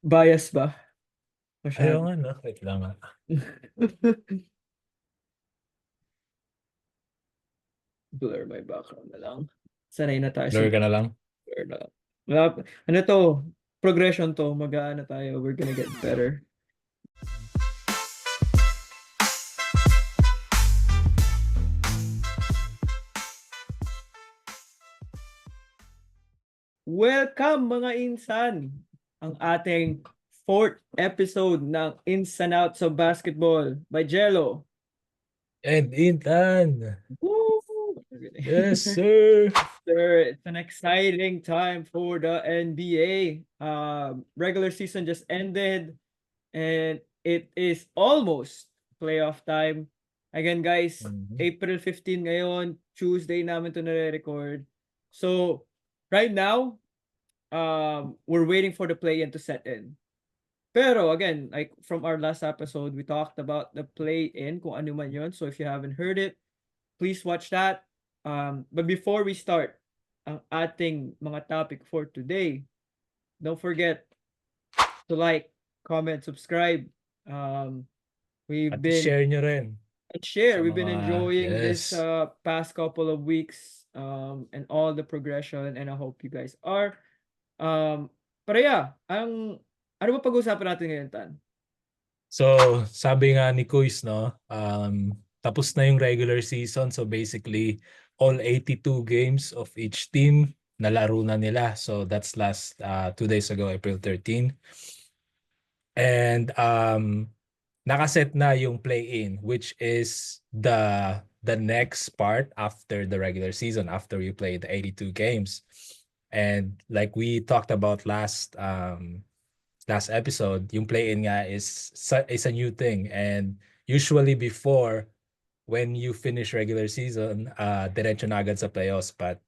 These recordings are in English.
Bias ba? Ayaw Masyado. nga, no? Wait lang nga. Blur my background na lang. Sanay na tayo sa Blur ka na lang. blur na lang. Ano to? Progression to. Mag-aano tayo. We're gonna get better. Welcome mga insan! Ang ating fourth episode ng Ins and Outs of Basketball by Jello. And Ethan! Woo! Yes, sir! Sir, it's an exciting time for the NBA. Regular season just ended and it is almost playoff time. Again, guys, Mhm. April 15 ngayon, Tuesday namin to nare-record. So, right now, we're waiting for the play-in to set in. Pero again, like from our last episode, we talked about the play-in, kung ano man yun. So if you haven't heard it, please watch that. But before we start ang ating mga topic for today, don't forget to like, comment, subscribe. Um, we've At been share nyo rin and share. sa We've been mga, enjoying this yes. past couple of weeks and all the progression, and I hope you guys are. Pero yeah, ano ba pag-uusapan natin ngayon, Tan? So, sabi nga ni Kuis, no, tapos na yung regular season. So, basically, all 82 games of each team, nalaro na nila. So, that's last 2 days ago, April 13. And nakaset na yung play-in, which is the next part after the regular season, after you play the 82 games. And like we talked about last episode, yung play-in nga is a new thing. And usually before, when you finish regular season, diretso na agad sa playoffs. But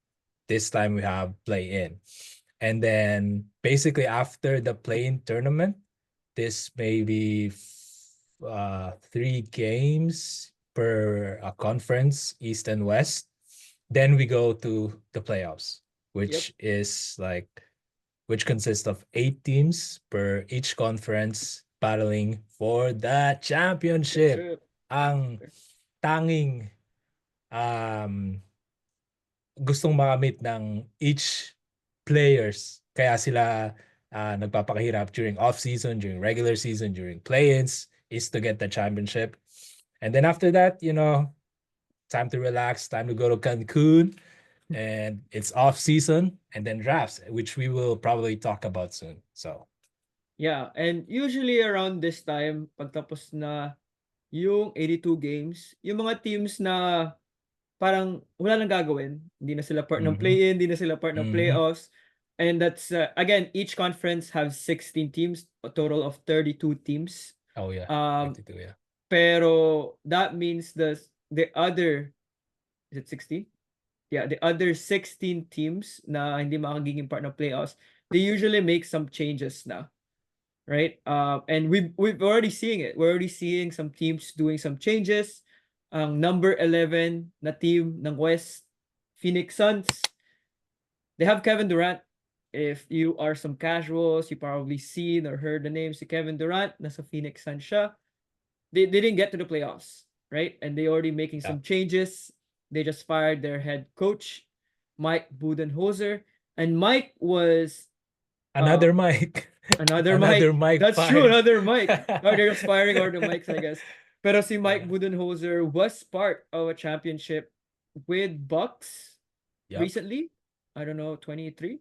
this time we have play-in. And then basically after the play-in tournament, this may be 3 games per conference, East and West. Then we go to the playoffs, Yep. which consists of 8 teams per each conference battling for the championship. Ang tanging um, gustong makamit ng each players. Kaya sila nagpapakahirap during off-season, during regular season, during play-ins, is to get the championship. And then after that, time to relax, time to go to Cancun, and it's off-season, and then drafts, which we will probably talk about soon. So, Yeah, and usually around this time, pagtapos na yung 82 games, yung mga teams na parang wala nang gagawin, hindi na sila part ng mhm, play-in, hindi na sila part ng mhm. playoffs. And that's, again, each conference has 16 teams, a total of 32 teams. Oh yeah, Um, 32, yeah. pero that means the other, is it 16? Yeah, the other 16 teams na hindi makagiging part ng playoffs, they usually make some changes na. Right? And we've already seeing it. We're already seeing some teams doing some changes. Ang number 11 na team ng West, Phoenix Suns, they have Kevin Durant. If you are some casuals, you probably seen or heard the name si Kevin Durant, nasa Phoenix Suns siya. They didn't get to the playoffs, right? And they already making Yeah. some changes. They just fired their head coach, Mike Budenholzer. And Mike was Another mic. another Another Mike. mic That's true, fired. another Mike. Oh, they're just firing all the mics, I guess. Pero si Mike Yeah. Budenholzer was part of a championship with Bucks Yep. recently. I don't know, 23?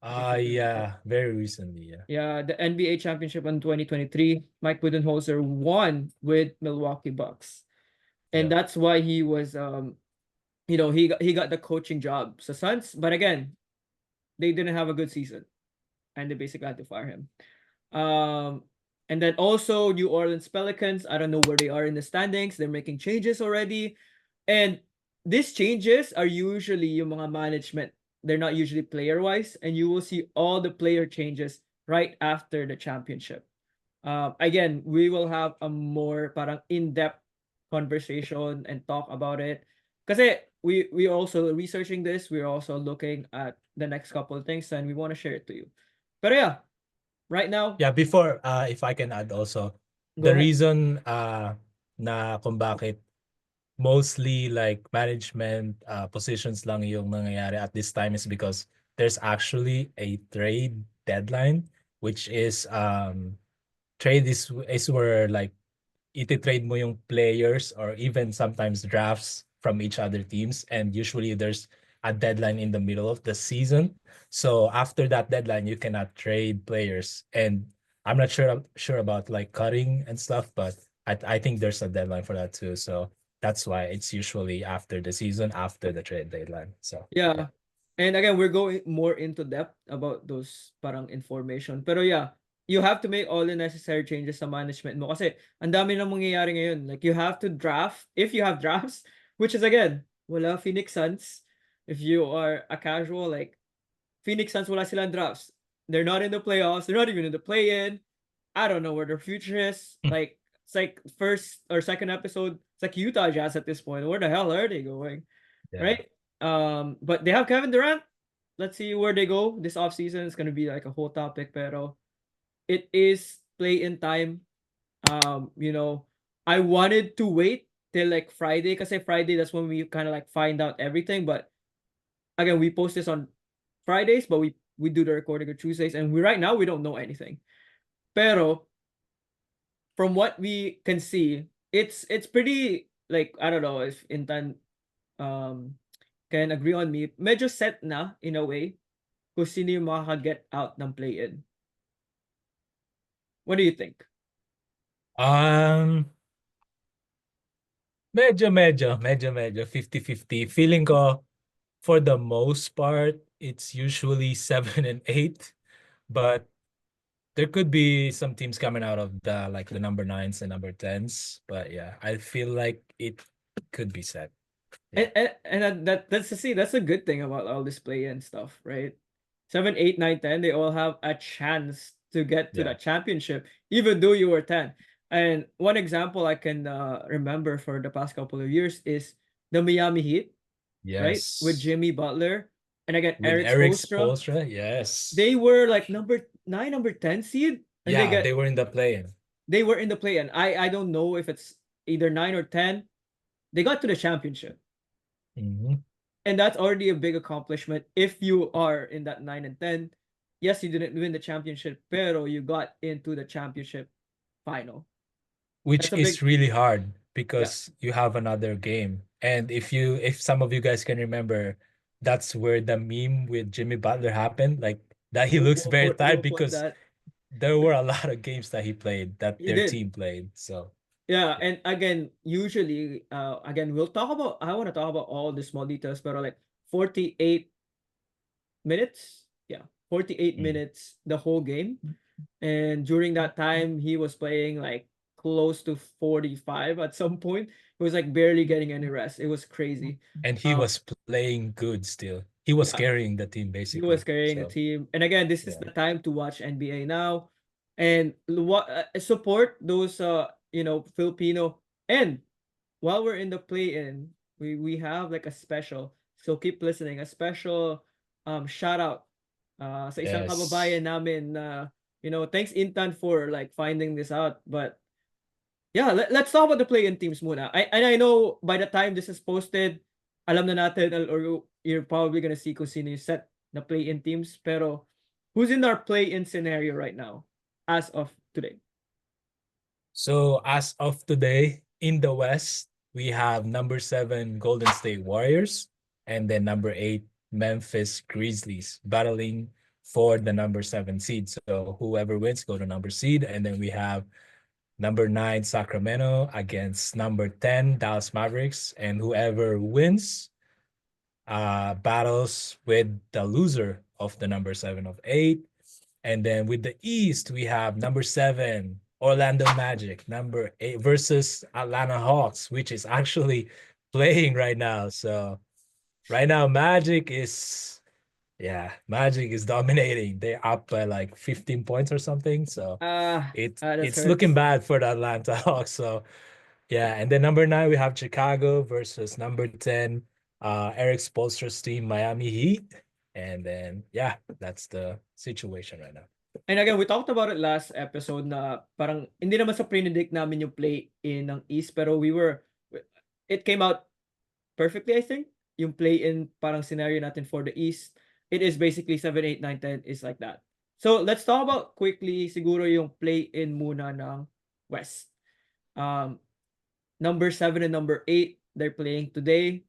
Yeah, very recently, yeah. Yeah, the NBA championship in 2023. Mike Budenholzer won with Milwaukee Bucks. And Yep. that's why he was he got the coaching job sa Suns. But again, they didn't have a good season. And they basically had to fire him. Um, and then also New Orleans Pelicans. I don't know where they are in the standings. They're making changes already, and these changes are usually yung mga management. They're not usually player wise, and you will see all the player changes right after the championship. Again, we will have a more parang in-depth conversation and talk about it. Kasi we also researching this. We're also looking at the next couple of things, and we want to share it to you. Pero yeah, right now. Yeah, before if I can add also, Go the ahead. reason na kung bakit mostly like management positions lang yung nangyayari at this time is because there's actually a trade deadline, which is trade is where like iti-trade mo yung players or even sometimes drafts from each other teams, and usually there's a deadline in the middle of the season. So after that deadline, you cannot trade players, and I'm not sure about like cutting and stuff, but I think there's a deadline for that too. So that's why it's usually after the season, after the trade deadline. So Yeah. yeah, And again, we're going more into depth about those parang information. Pero yeah, you have to make all the necessary changes sa management mo kasi ang dami nang mangyayari ngayon. Like you have to draft, if you have drafts, which is again, wala Phoenix Suns. If you are a casual, like Phoenix Suns, wala silang drafts. They're not in the playoffs. They're not even in the play-in. I don't know where their future is. Like it's like first or second episode. It's like Utah Jazz at this point. Where the hell are they going? yeah. Right? But they have Kevin Durant. Let's see where they go this offseason. It's gonna be like a whole topic, pero it is play in time. You know, I wanted to wait till like Friday because Friday that's when we kind of like find out everything. But again, we post this on Fridays, but we do the recording on Tuesdays, and we right now we don't know anything. Pero from what we can see, it's pretty like I don't know if Intan um can agree on me. Medyo set na in a way kung sino yung makaka-get out ng play-in. What do you think? Um, medyo 50-50. Feeling ko for the most part, it's usually 7 and 8, but there could be some teams coming out of the like the number 9s and number 10s. But yeah, I feel like it could be set. Yeah. And that's to see that's a good thing about all this play-in stuff, right? 7, 8, 9, 10, they all have a chance to get to Yeah. that championship, even though you were 10. And one example I can remember for the past couple of years is the Miami Heat, right? With Yes. Jimmy Butler and again With Eric Eric Spoelstra. Spoelstra, yes. They were like number 9, number 10 seed, and Yeah, they were in the play-in. they were in the play. And I don't know if it's either 9 or 10. They got to the championship. Mhm. And that's already a big accomplishment if you are in that 9 and 10. Yes, you didn't win the championship, pero you got into the championship final. Which That's a is big, really hard yeah. because you have another game. And if some of you guys can remember, that's where the meme with Jimmy Butler happened. Like that he looks very tired We'll put because that. there were a lot of games that he played, that You their did. team played. So Yeah, yeah. and again, usually, again, we'll talk about. I want to talk about all the small details, but like 48 minutes, yeah, 48 Mm. minutes the whole game, and during that time, he was playing like close to 45 at some point. He was like barely getting any rest. It was crazy. And he Uh, was playing good still. He was yeah, carrying the team he was basically. carrying the So team. And again, this is yeah. the time to watch NBA now and what support those Filipino. And while we're in the play-in, we have like a special. So keep listening. A special shout out sa isang Yes. kababayan namin na thanks Intan for like finding this out. But yeah, let's talk about the play-in teams muna. I know by the time this is posted, alam na natin or you're probably gonna see kung sino yung set na play-in teams. Pero who's in our play-in scenario right now as of today? So as of today, in the West, we have number 7 Golden State Warriors and then number 8 Memphis Grizzlies battling for the number 7 seed. So whoever wins go to number seed, and then we have number 9 Sacramento against number 10 Dallas Mavericks, and whoever wins battles with the loser of the number 7 of 8. And then with the East, we have number 7, Orlando Magic, number 8 versus Atlanta Hawks, which is actually playing right now. So right now, Magic is dominating. They're up by like 15 points or something. So That it's looking hurts. bad for the Atlanta Hawks. So yeah, and then number 9, we have Chicago versus number 10, Eric Spoelstra's team, Miami Heat. And then, yeah, that's the situation right now. And again, we talked about it last episode na parang hindi naman sa predict namin yung play-in ng East, pero it came out perfectly, I think. Yung play-in parang scenario natin for the East, it is basically 7, 8, 9, 10 is like that. So let's talk about quickly siguro yung play-in muna ng West. Number 7 and number 8, they're playing today.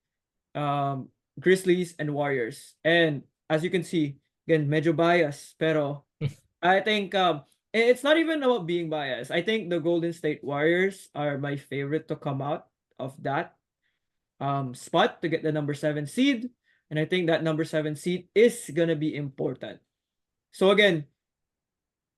Grizzlies and Warriors. And as you can see, again, medyo bias, pero I think it's not even about being biased. I think the Golden State Warriors are my favorite to come out of that spot to get the number 7 seed, and I think that number 7 seed is gonna be important. So again,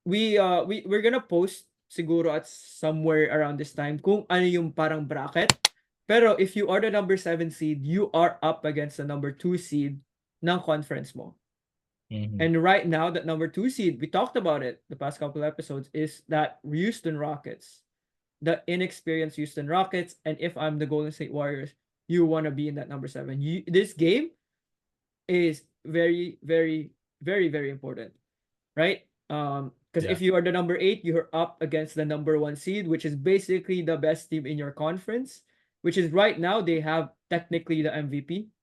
we're gonna post siguro at somewhere around this time kung ano yung parang bracket. Pero if you are the number 7 seed, you are up against the number 2 seed ng conference mo. And right now, that number 2 seed, we talked about it the past couple episodes, is that Houston Rockets, the inexperienced Houston Rockets. And if I'm the Golden State Warriors, you want to be in that number 7. This game is very, very, very, very important, right? Because if you are the number 8, you're up against the number 1 seed, which is basically the best team in your conference, which is right now they have technically the MVP.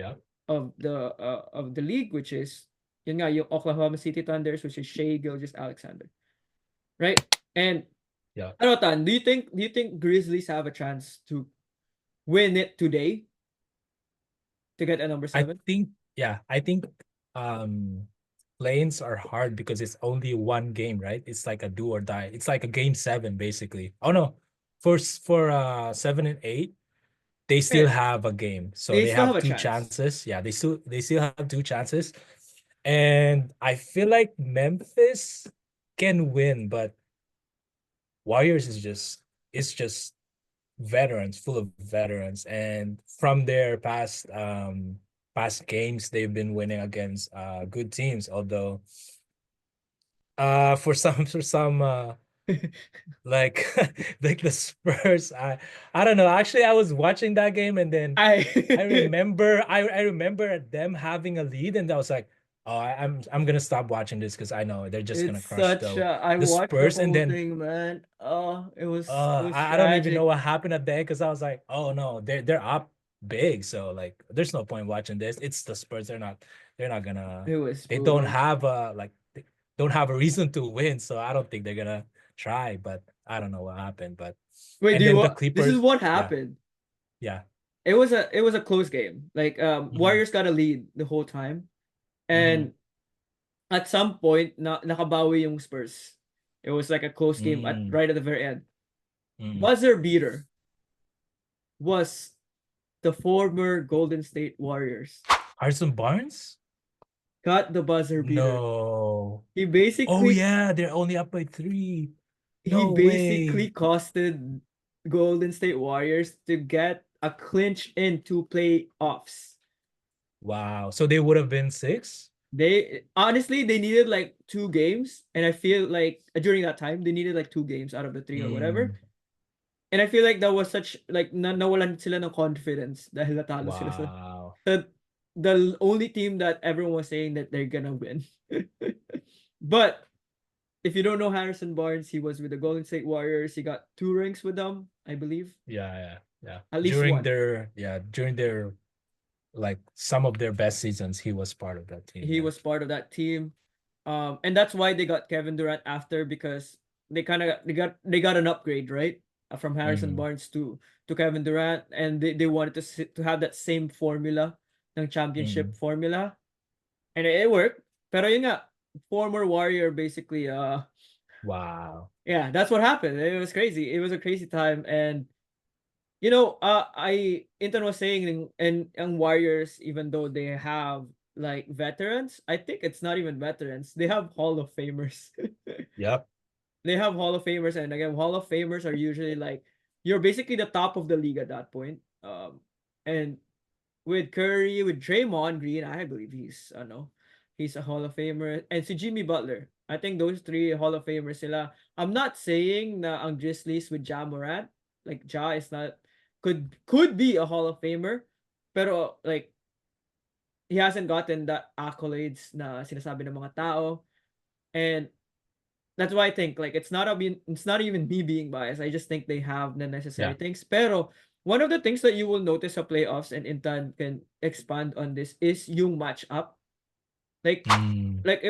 Yeah. Of the league, which is yun nga, yung Oklahoma City Thunders, which is Shai Gilgeous-Alexander, right? And ano Tan, do you think Grizzlies have a chance to win it today to get a number 7? I think planes are hard because it's only one game, right? It's like a do or die. It's like a game 7 basically. Oh no, for 7 and 8, they still have a game, so they still have have a 2 chance. chances. Yeah, they still have 2 chances, and I feel like Memphis can win, but Warriors is just veterans, full of veterans, and from their past games, they've been winning against good teams. Although, for some like like the Spurs, I don't know. Actually, I was watching that game, and then I remember them having a lead, and I was like, oh, I'm gonna stop watching this because I know they're just gonna crush I the watched the Spurs, and whole then thing, man. Oh, it was I don't even know what happened at the end because I was like, oh no, they're up big, so like there's no point watching this. It's the Spurs. They're not gonna. It was They brutal. don't have they don't have a reason to win, so I don't think they're gonna try. But I don't know what happened. But Wait, and then the this is Clippers. what happened. Yeah. It was a close game. Like Warriors got a lead the whole time, and at some point nakabawi yung Spurs. It was like a close game right at the very end. Buzzer beater was the former Golden State Warriors. Harrison Barnes Got the buzzer beater. No. He basically. Oh yeah, they're only up by 3. He basically costed Golden State Warriors to get a clinch into playoffs. Wow. So they would have been 6? They honestly needed like 2 games, and I feel like during that time they needed like 2 games out of the 3 or whatever. And I feel like that was such like nawalan sila ng confidence dahil natalo sila sa the only team that everyone was saying that they're gonna win. But if you don't know Harrison Barnes, he was with the Golden State Warriors. He got 2 rings with them, I believe. Yeah. At least during one. their like some of their best seasons, he was part of that team. He was part of that team. And that's why they got Kevin Durant after, because they got an upgrade, right? From Harrison Barnes to Kevin Durant, and they wanted to have that same formula, ng championship formula, and it worked. Pero yun nga, former Warrior basically. Wow. Yeah, that's what happened. It was crazy. It was a crazy time, and Intan was saying, and Warriors, even though they have like veterans, I think it's not even veterans. They have Hall of Famers. Yep. They have Hall of Famers, and again, Hall of Famers are usually like you're basically the top of the league at that point. And with Curry, with Draymond Green, I believe he's a Hall of Famer, and si Jimmy Butler. I think those 3 Hall of Famers sila. I'm not saying na ang Grizzlies with Ja Morant, like Ja is not could be a Hall of Famer, pero like he hasn't gotten the accolades na sinasabi ng mga tao. And that's why I think like it's not even me being biased. I just think they have the necessary things. Pero one of the things that you will notice of playoffs, and Intan can expand on this, is yung match up. Like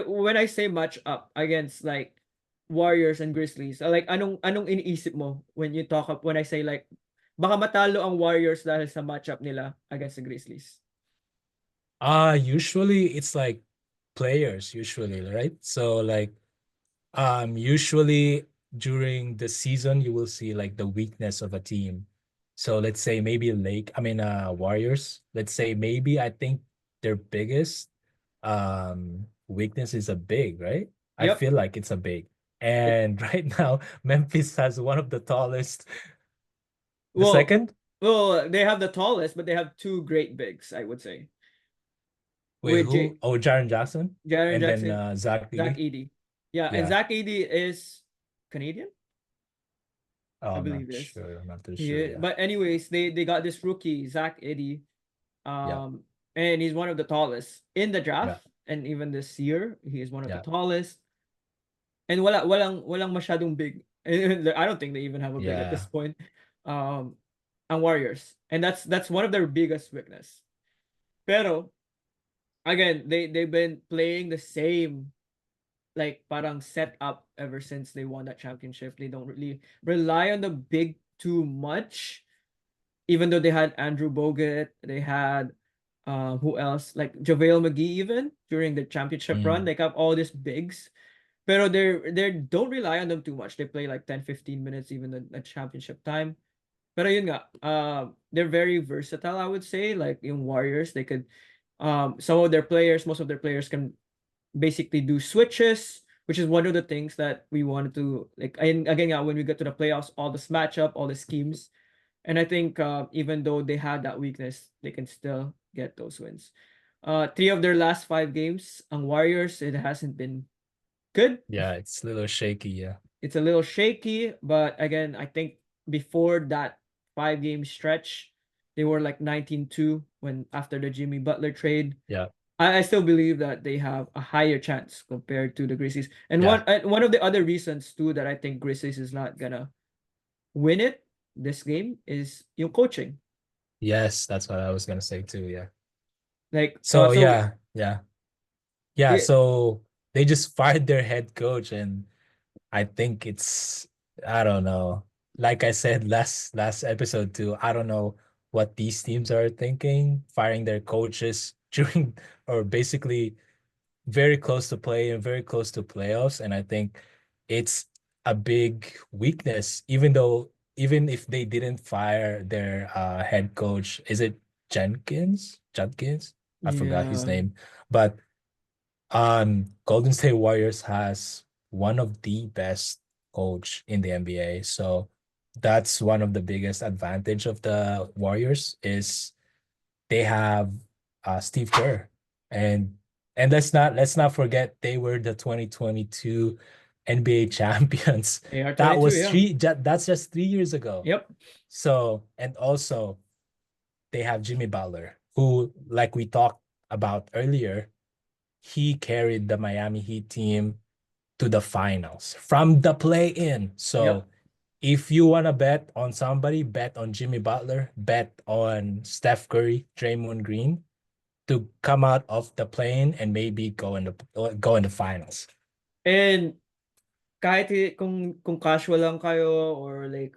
when I say match up against like Warriors and Grizzlies, like anong iniisip mo when I say like baka matalo ang Warriors dahil sa matchup nila against the Grizzlies? Usually it's like players usually, right? So like usually during the season you will see like the weakness of a team. So let's say maybe Warriors. Let's say maybe I think their biggest weakness is a big, right? I Yep. feel like it's a big. It, And right now Memphis has one of the tallest. The well, second? well, they have the tallest, but they have two great bigs, I would say. Wait, With who? Oh, Jaren Jackson, Jaren and then Jackson, Zach Zach Edey. Edey. Yeah, and Yeah. Zach Edey is Canadian, Oh, I I'm believe not this. sure. I'm not too sure. Yeah, Yeah. but anyways, they got this rookie Zach Edey, Yeah. and he's one of the tallest in the Yeah. draft, and even this year he is one of the Yeah. tallest. And walang masyadong big. I don't think they even have a big at this Yeah. point. And Warriors, and that's one of their biggest weakness. Pero again, they've been playing the same like parang set up ever since they won that championship. They don't really rely on the big too much, even though they had Andrew Bogut, they had who else, like JaVale McGee, even during the championship run, they have all these bigs. Pero they don't rely on them too much. They play like 10-15 minutes even at championship time. Pero yun nga, they're very versatile, I would say. Like in Warriors, they could most of their players can basically do switches, which is one of the things that we wanted to like. And again, when we get to the playoffs, all this matchup, all the schemes, and I think even though they had that weakness, they can still get those wins. Three of their last five games, ang Warriors, it hasn't been good. Yeah. It's a little shaky. Yeah. It's a little shaky, but again, I think before that 5 game stretch, they were like 19-2 when after the Jimmy Butler trade. Yeah. I still believe that they have a higher chance compared to the Grizzlies. And Yeah. one of the other reasons too that I think Grizzlies is not gonna win it this game is yung coaching. Yes, that's what I was gonna say too. Yeah. Like So so yeah. yeah, So they just fired their head coach, and I think I don't know. Like I said last episode too, I don't know what these teams are thinking, firing their coaches during or basically very close to play and very close to playoffs. And I think it's a big weakness, even if they didn't fire their head coach. Is it Jenkins? Judkins? I forgot his yeah. name. But Golden State Warriors has one of the best coach in the NBA. So that's one of the biggest advantage of the Warriors is they have Steve Kerr. And let's not forget they were the 2022 NBA champions. They are 22, yeah. That's just 3 years ago. Yep. So, and also they have Jimmy Butler, who, like we talked about earlier, he carried the Miami Heat team to the finals from the play-in. So Yep. if you want to bet on somebody, bet on Jimmy Butler, bet on Steph Curry, Draymond Green to come out of the play-in and maybe go in the finals. And kahit kung casual lang kayo or like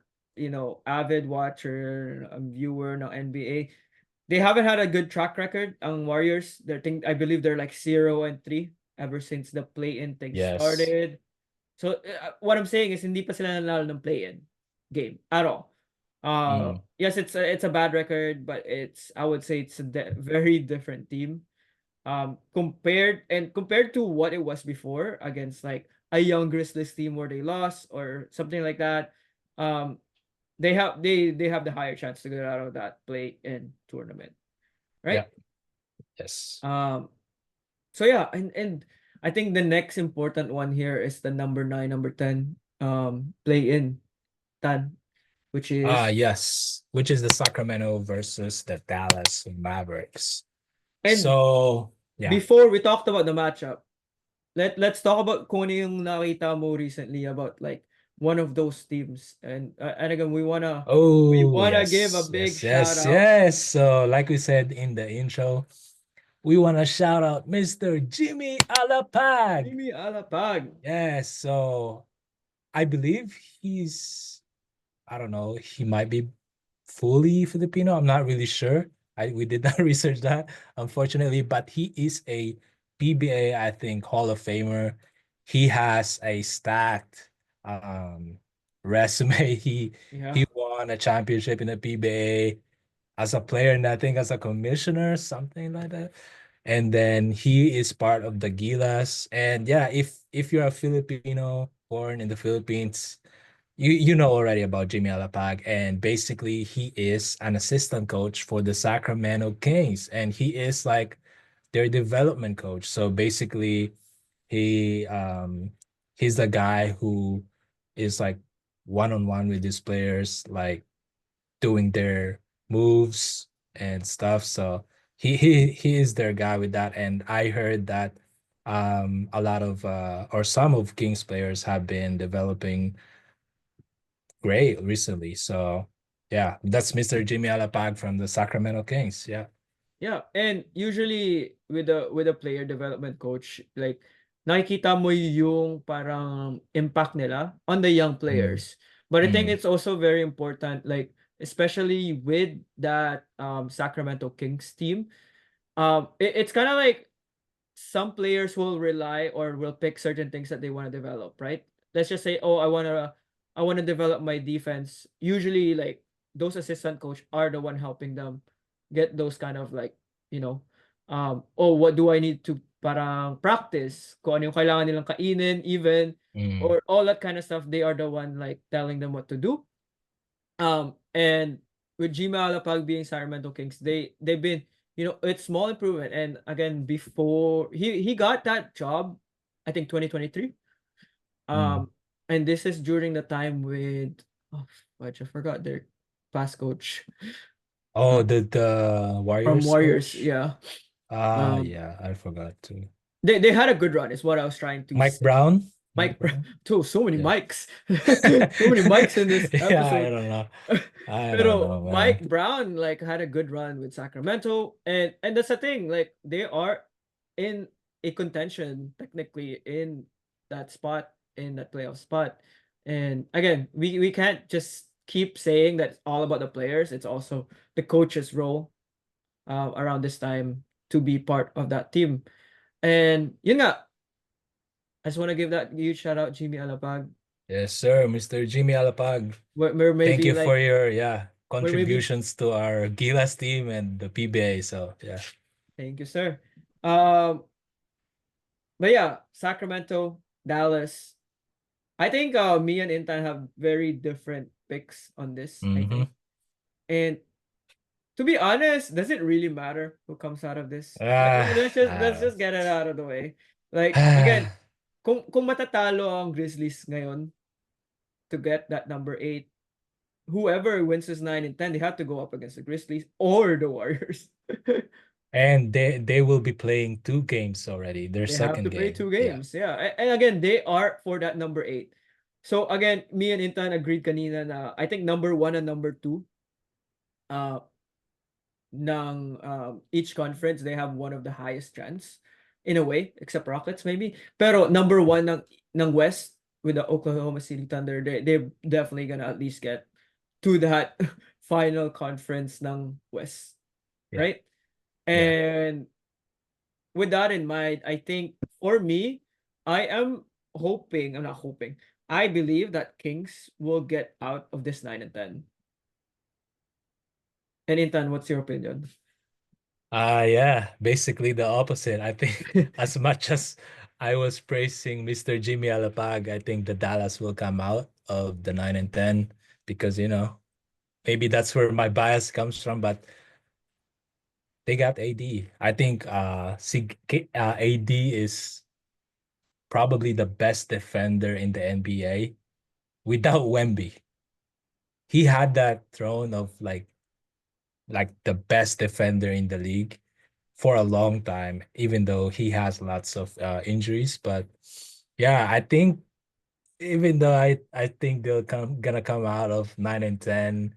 avid watcher, viewer ng NBA, they haven't had a good track record. Ang Warriors, I believe they're like 0-3 ever since the play-in thing Yes. started. So what I'm saying is hindi pa sila nanalo ng play-in game at all. Yes, it's a bad record, but I would say it's a very different team. Compared to what it was before against like a young Grizzlies team where they lost or something like that. They have the higher chance to get out of that play-in tournament, right? Yeah. Yes. So yeah, and I think the next important one here is the number 9, number 10 play-in tan, which is Yes, which is the Sacramento versus the Dallas Mavericks. and So yeah. before we talked about the matchup, let's talk about kung ano yung nakita mo recently about like one of those teams. And again, we Oh, wanna give a yes, big yes, shout yes, out. yes. So, like we said in the intro, we want to shout out Mr. Jimmy Alapag. Jimmy Alapag. Yes, so I believe he's, I don't know, he might be fully Filipino. I'm not really sure. We did not research that, unfortunately, but he is a PBA, I think, Hall of Famer. He has a stacked resume. He Yeah. won a championship in the PBA as a player, and I think as a commissioner, something like that. And then he is part of the Gilas. And yeah, if you're a Filipino born in the Philippines, you know already about Jimmy Alapag, and basically he is an assistant coach for the Sacramento Kings, and he is like their development coach. So basically, he he's the guy who is like one on one with his players, like doing their moves and stuff. So he is their guy with that. And I heard that a lot of or some of Kings players have been developing great recently. So yeah, that's Mr. Jimmy Alapag from the Sacramento Kings. Yeah. Yeah, and usually with a player development coach, like nakikita mo yung parang impact nila on the young Mm, players. But I think mm, it's also very important, like especially with that Sacramento Kings team. It's kind of like some players will rely or will pick certain things that they want to develop, right? Let's just say, oh, I want to develop my defense. Usually, like those assistant coach are the one helping them get those kind of like, you know, oh, what do I need to parang practice? Kung ano yung kailangan nilang kainin, even, mm. or all that kind of stuff. They are the one like telling them what to do. And with Gma Alapag being Sacramento Kings, they've been, it's small improvement. And again, before he got that job, I think 2023. Mm. And this is during the time with, oh fudge, I forgot their past coach Oh, uh, the from Warriors Warriors. coach. Yeah. Ah, Um, yeah, I forgot to. they had a good run, is what I was trying to Mike say. Brown. Mike Mike, Brown. so many Yeah. mics, so many mics in this Yeah, I episode. don't know. I don't Pero know, man. Mike Brown like had a good run with Sacramento, and that's the thing. Like they are in a contention technically in that spot, in that playoff spot. And again, we can't just keep saying that it's all about the players. It's also the coach's role around this time to be part of that team. And yun nga, I just want to give that huge shout out Jimmy Alapag. Yes, sir, Mr. Jimmy Alapag. Where Thank maybe you for like your yeah where maybe contributions to our Gilas team and the PBA. So yeah. thank you, sir. Um, but yeah, Sacramento, Dallas. I think me and Intan have very different picks on this, I Mm-hmm. think. And to be honest, does it really matter who comes out of this? Let's just let's Ah, just get it out of the way. Like again, kung matatalo ang Grizzlies ngayon to get that number 8, whoever wins this 9 and 10, they have to go up against the Grizzlies or the Warriors. and they will be playing 2 games already. Their They have to second play game. two Yeah. games. Yeah. And again, they are for that number 8. So again, me and Intan agreed kanina na I think number 1 and number 2 uh ng each conference, they have one of the highest chance in a way, except Rockets maybe. Pero number 1 ng West with the Oklahoma City Thunder, they're definitely gonna at least get to that final conference ng West, Yeah. right? Yeah. And with that in mind, I think for me, I'm not hoping, I believe that Kings will get out of this 9 and 10. And Intan, what's your opinion? Yeah, basically the opposite. I think as much as I was praising Mr. Jimmy Alapag, I think the Dallas will come out of the 9 and 10 because, maybe that's where my bias comes from, but they got AD. I think AD is probably the best defender in the NBA without Wemby. He had that throne of like the best defender in the league for a long time, even though he has lots of injuries. But yeah, I think even though I think they'll gonna come out of 9 and 10,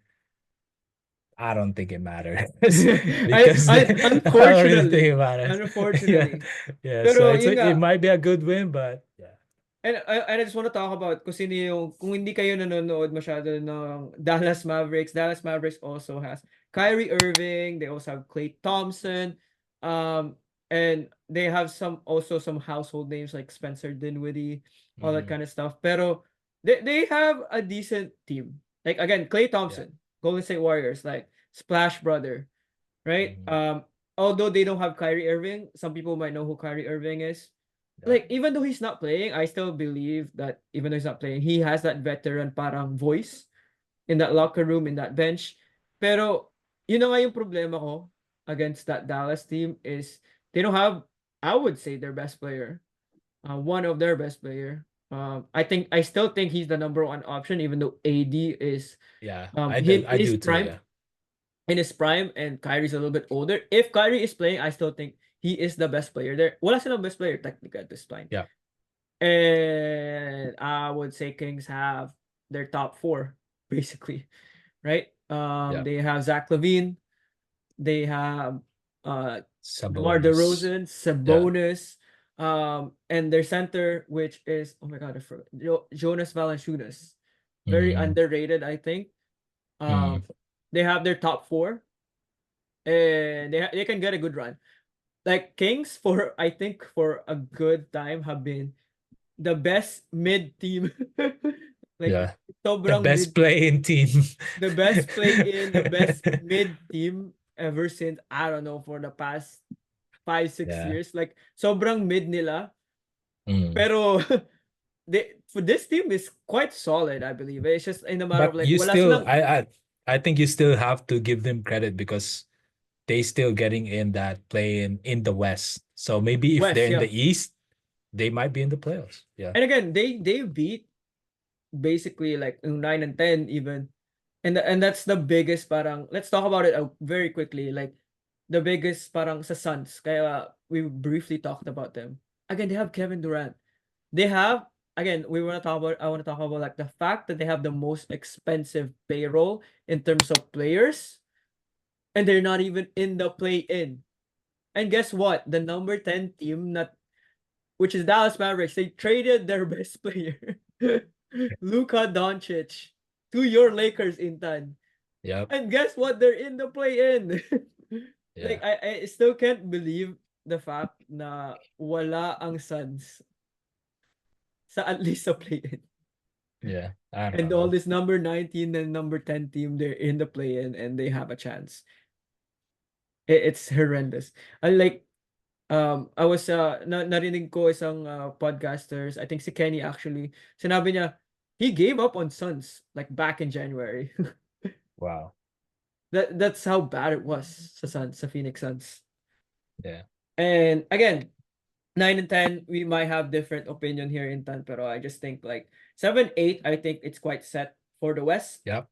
I don't think it matters because I I don't really think unfortunately, it matters. Yeah, unfortunately. yeah. So Pero yun it nga, might be a good win, but yeah, and I just want to talk about kung sino yung, kung hindi kayo nanonood masyado ng Dallas Mavericks also has Kyrie Irving, they also have Klay Thompson, and they have some household names like Spencer Dinwiddie, all that mm, kind of stuff. Pero they have a decent team. Like again, Klay yeah, Thompson, Golden State Warriors, like Splash Brother, right? mm, Although they don't have Kyrie Irving, some people might know who Kyrie Irving is. yeah, Like even though he's not playing, I still believe that even though he's not playing, he has that veteran parang voice in that locker room, in that bench. Pero yun na nga yung problema ko against that Dallas team is they don't have, I would say, their best player, one of their best player. I still think he's the number one option, even though AD is yeah. hit I his do too. prime Yeah, and Kyrie's a little bit older. If Kyrie is playing, I still think he is the best player there. Wala silang best player technically at this time. yeah, And I would say Kings have their top four, basically, right? yeah. They have Zach Levine, they have uh DeMar Sabonis. DeRozan, Yeah. Sabonis, and their center, which is, oh my god, I forgot, Jonas Valanciunas, very Mm, underrated, I think. mm, Um, they have their top four, and they can get a good run. Like Kings, for I think for a good time, have been the best mid team. Like yeah. The sobrang best mid, playing team. the best play in, the best mid team ever since, I don't know, for the past 5-6 Yeah. years. Like sobrang mid nila. Mm. Pero they, for this team is quite solid, I believe. It's just in the matter of But like you wala still, silang I think you still have to give them credit because they still getting in that play in the West. So maybe if they're West, in the yeah. East, they might be in the playoffs. Yeah. And again, they beat basically like 9 and 10 even, and that's the biggest parang, let's talk about it very quickly, like the biggest parang sa Suns, kaya we briefly talked about them. Again, they have Kevin Durant, they have, again, I want to talk about like the fact that they have the most expensive payroll in terms of players, and they're not even in the play-in. And guess what, the number 10 team, not, which is Dallas Mavericks, they traded their best player, Luka Doncic, to your Lakers, Intan. Yep. And guess what? They're in the play-in. Like Yeah. I still can't believe the fact na wala ang Suns sa at least sa play-in. Yeah. I don't And all know. this number 19 and number 10 team, they're in the play-in and they have a chance. It's horrendous. I like I was narinig ko isang podcasters, I think si Kenny actually, sinabi niya he gave up on Suns like back in January. Wow. That's how bad it was sa Suns, sa Phoenix Suns. Yeah. And again, 9 and 10, we might have different opinion here in Tan, pero I just think like 7, 8, I think it's quite set for the West. Yep.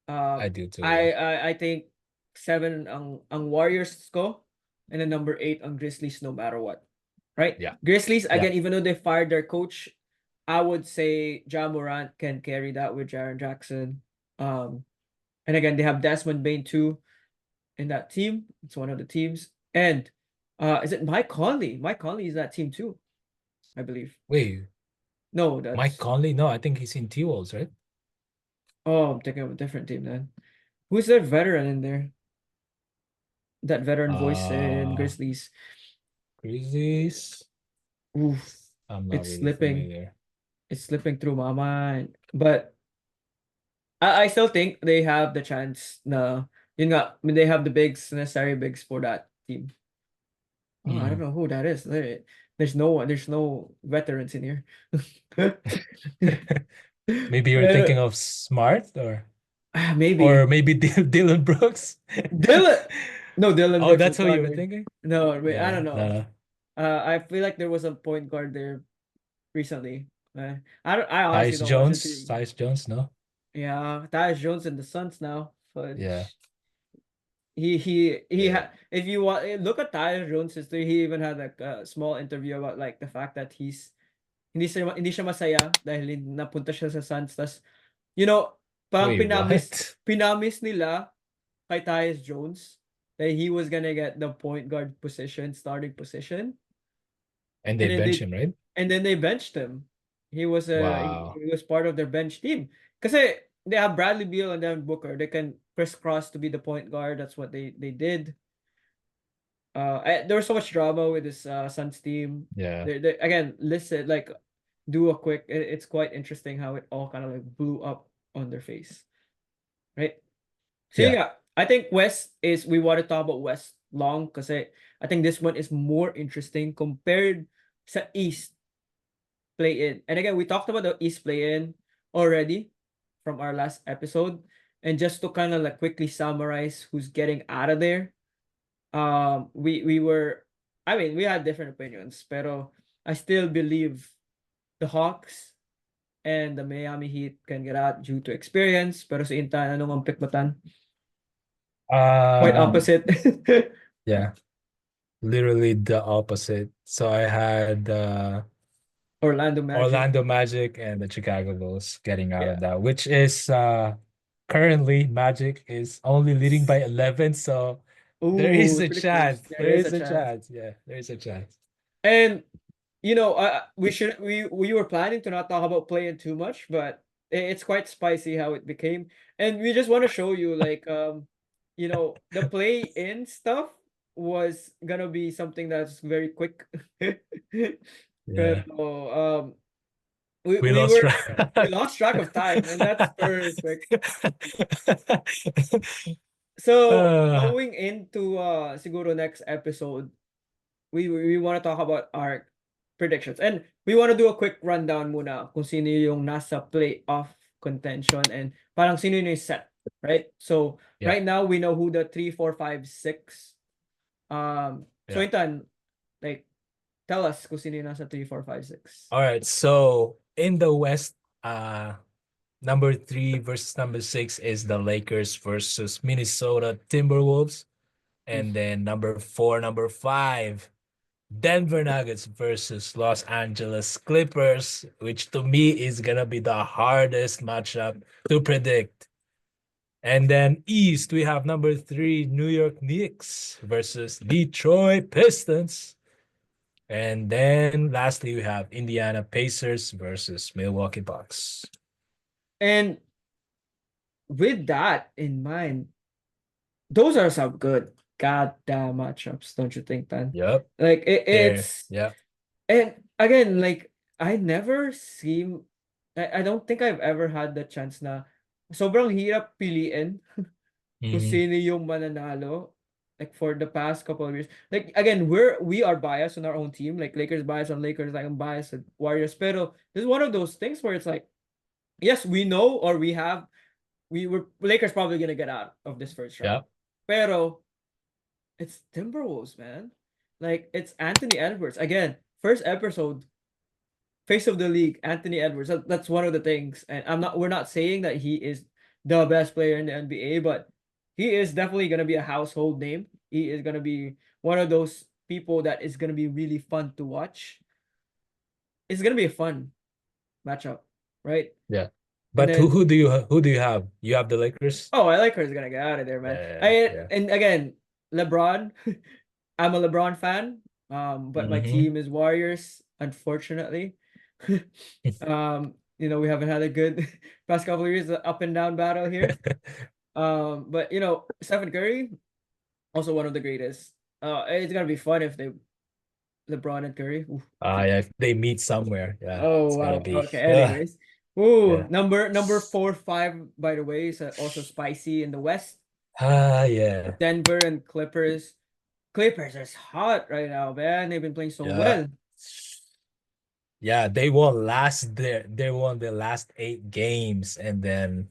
Uh, I do too. I Yeah. I, I think 7 ang Warriors ko, and then number 8 ang Grizzlies no matter what. Right? Yeah. Grizzlies, Yeah. again, even though they fired their coach, I would say Ja Morant can carry that with Jaren Jackson. And again, they have Desmond Bain too in that team. It's one of the teams. And is it Mike Conley? Mike Conley is that team too, I believe. Wait, No, Mike that's, Conley? No, I think he's in T-Wolves, right? oh, I'm thinking of a different team then. Who's that veteran in there? That veteran voice in Uh, Grizzlies. Grizzlies. Oof, I'm not it's really slipping. familiar. It's slipping through my mind. But I still think they have the chance na, yun nga, I mean, they have the bigs, necessary bigs for that team. Oh, I don't Mm. know who that is. There's no veterans in here. Maybe you're thinking Pero, of Smart or maybe maybe Dylan Brooks. Dylan. No, Dylan Oh, Brooks that's was who you not were there. thinking? No, wait, I Yeah, don't no, know. no. I feel like there was a point guard there recently. I honestly Tyus don't watch the Jones. team. Tyus Jones, no? Yeah, Tyus Jones in the Suns now. Yeah. Fudge. Yeah. if you want look at Tyler Jones' history, he even had like a small interview about like the fact that hindi siya masaya dahil napunta siya sa Suns. Tas, parang Wait, what? pinamis nila kay Tyus Jones that he was gonna get the point guard position, starting position, And they and then bench they him, right? benched him. Wow. He was part of their bench team. Kasi they have Bradley Beal and then Booker. They can crisscross to be the point guard. That's what they did. There was so much drama with this Suns team. Yeah. They again, listen, like do a quick. It's quite interesting how it all kind of like blew up on their face, right? So Yeah. yeah, I think we want to talk about West long because I think this one is more interesting compared sa East play-in. And again, we talked about the East play-in already from our last episode. And just to kind of like quickly summarize who's getting out of there, we were, I mean, we had different opinions, pero I still believe the Hawks and the Miami Heat can get out due to experience. Pero sa Intan, anong ang pikbatan? Quite Uh, opposite. yeah. Literally the opposite. So I had Orlando Magic. Orlando Magic and the Chicago Bulls getting out Yeah. of that, which is currently Magic is only leading by 11. So there is Ooh, a pretty close. chance. There There is is a a chance. chance. Yeah, there is a chance. And we were planning to not talk about playing too much, but it's quite spicy how it became. And we just want to show you like the play in stuff was gonna be something that's very quick. Yeah. Pero we We we lost were we track. lost track of time, and that's perfect. So uh, going into siguro next episode, we want to talk about our predictions. And we want to do a quick rundown muna kung sino yung nasa playoff contention and parang sino yung set, right? So yeah. right now we know who the 3, 4, 5, 6. So Yeah. Intan, like tell us kung sino yung nasa 3, 4, 5, 6. All right. So in the West, number 3 versus number 6 is the Lakers versus Minnesota Timberwolves. And Oof. then number 4, number 5, Denver Nuggets versus Los Angeles Clippers, which to me is gonna be the hardest matchup to predict. And then East, we have number 3, New York Knicks versus Detroit Pistons. And then lastly, we have Indiana Pacers versus Milwaukee Bucks. And with that in mind, those are some good goddamn matchups, don't you think, Tan? Yep. Like There. it's Yep. and again, like I never seem I don't think I've ever had the chance na sobrang hirap piliin kung Mhm. sino yung mananalo like for the past couple of years. Like again, we are biased on our own team. Like Lakers biased on Lakers, like I'm biased on Warriors. Pero this is one of those things where it's like, yes, we know or we were Lakers probably gonna get out of this first round. Yep. Pero it's Timberwolves, man. Like it's Anthony Edwards. Again, first episode, face of the league, Anthony Edwards. That's one of the things. And we're not saying that he is the best player in the NBA, but he is definitely gonna be a household name. He is gonna be one of those people that is gonna be really fun to watch. It's gonna be a fun matchup, right? Yeah. And But who then who do you have? You have the Lakers? I like her is gonna get out of there, man. Yeah. And again, LeBron. I'm a LeBron fan. But my Mm-hmm. team is Warriors, unfortunately. We haven't had a good past couple of years, up and down battle here. But Stephen Curry, also one of the greatest. It's gonna be fun if they LeBron and Curry. Oof, okay. Yeah, if they meet somewhere, yeah, Oh it's gotta wow. be. Okay. Anyways, ooh, Yeah. number 4, 5. By the way, is also spicy in the West. Yeah. Denver and Clippers. Clippers is hot right now, man. They've been playing so Yeah. well. Yeah, they won the last 8 games, and then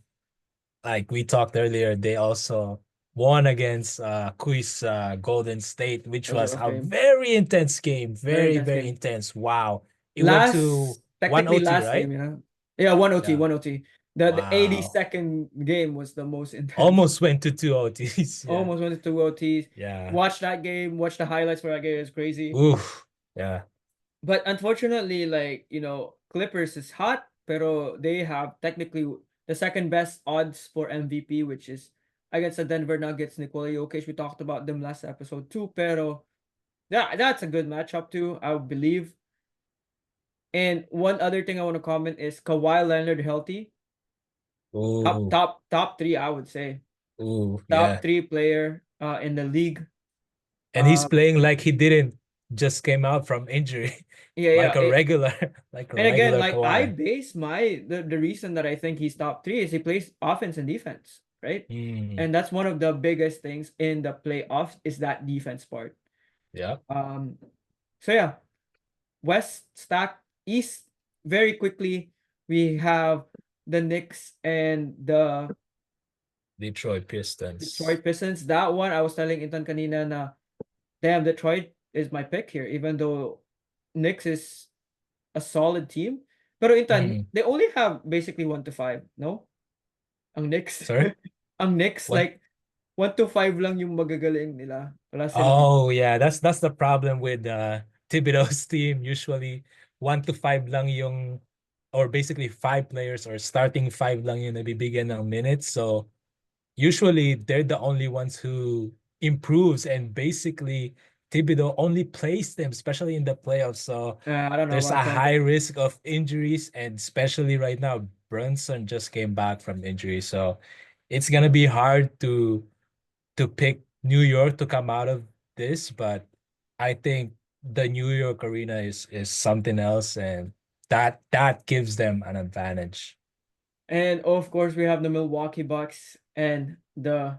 like we talked earlier, they also won against Quiz Golden State, which That was a was rough a game. very intense game. Very Very, intense very game. intense. Wow. It went to Last, one technically OT, last right? game, Yeah, 1 OT, Yeah. 1 OT. The Wow. 82nd game was the most intense. Almost went to 2 OTs. Yeah. Almost went to 2 OTs. Yeah. Watch that game. Watch the highlights for that game. It's crazy. Oof. Yeah. But unfortunately, like, Clippers is hot, pero they have technically the second best odds for MVP, which is against the Denver Nuggets, Nikola Jokic. We talked about them last episode too, pero that's a good matchup too, I believe. And one other thing I want to comment is Kawhi Leonard healthy. Top Ooh. top top three, I would say. Ooh. Top Yeah. three player in the league. And he's Um playing like he didn't just came out from injury, yeah, like yeah. a regular, like a And again, regular like I Kawhi. base the reason that I think he's top three is he plays offense and defense, right? Mm. And that's one of the biggest things in the playoffs is that defense part. Yeah. Um so yeah, West stack, East very quickly we have the Knicks and the Detroit Pistons. Detroit Pistons. That one I was telling Intan kanina na damn, Detroit is my pick here, even though Knicks is a solid team. Pero Intan, Mm. they only have basically 1 to 5, no? Ang Knicks. Sorry? Ang Knicks, What? like, 1 to 5 lang yung magagaling nila. Wala silang. Oh yeah, that's the problem with Thibodeau's team. Usually 1 to 5 lang yung, or basically 5 players or starting five lang yung nabibigyan ng minutes. So usually they're the only ones who improves, and basically Thibodeau only plays them, especially in the playoffs. So I don't know there's a about that, high but risk of injuries, and especially right now, Brunson just came back from injury. So it's gonna be hard to pick New York to come out of this, but I think the New York arena is something else, and that gives them an advantage. and of course we have the Milwaukee Bucks and the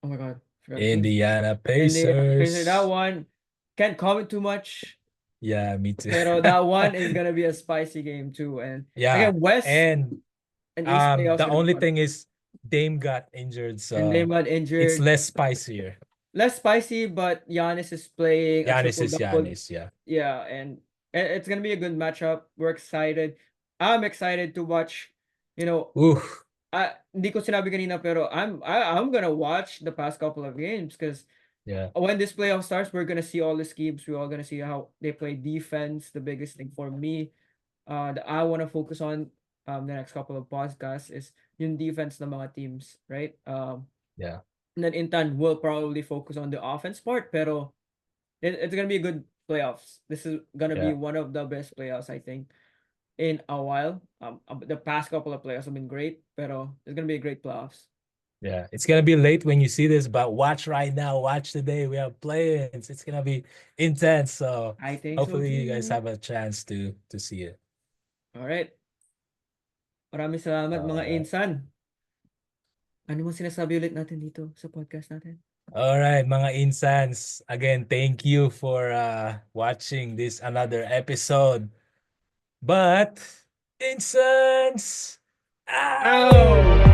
oh my god, forgot the team. Indiana And the that Pacers. one can't comment too much. Yeah, me too. Pero that one is gonna be a spicy game too. And Yeah, again, West and and East playoffs the gonna be only fun. thing is Dame got injured, And they so got it's injured. less spicier. Less spicy, but Giannis is playing a Giannis triple is double. Giannis, yeah. Yeah, and it's gonna be a good matchup. We're excited. I'm excited to watch. You know, Ooh, hindi ko sinabi kanina pero I'm gonna watch the past couple of games because yeah, when this playoff starts, we're gonna see all the schemes. We're all gonna see how they play defense. The biggest thing for me, that I want to focus on the next couple of podcasts is yung defense ng mga teams, right? yeah, And then Intan will probably focus on the offense part, pero it's gonna be a good playoffs. This is gonna be yeah. one of the best playoffs I think in a while. The past couple of playoffs have been great, pero it's gonna be a great playoffs. Yeah, it's gonna be late when you see this, but watch right now. Watch today. We have play-ins. It's gonna be intense. So I think so hopefully you guys too. have a chance to see it. All right. Maraming salamat mga Alright. insan. Ano mo sinasabi ulit natin dito sa podcast natin? Alright, mga insans. Again, thank you for watching this another episode. But insans, Ow!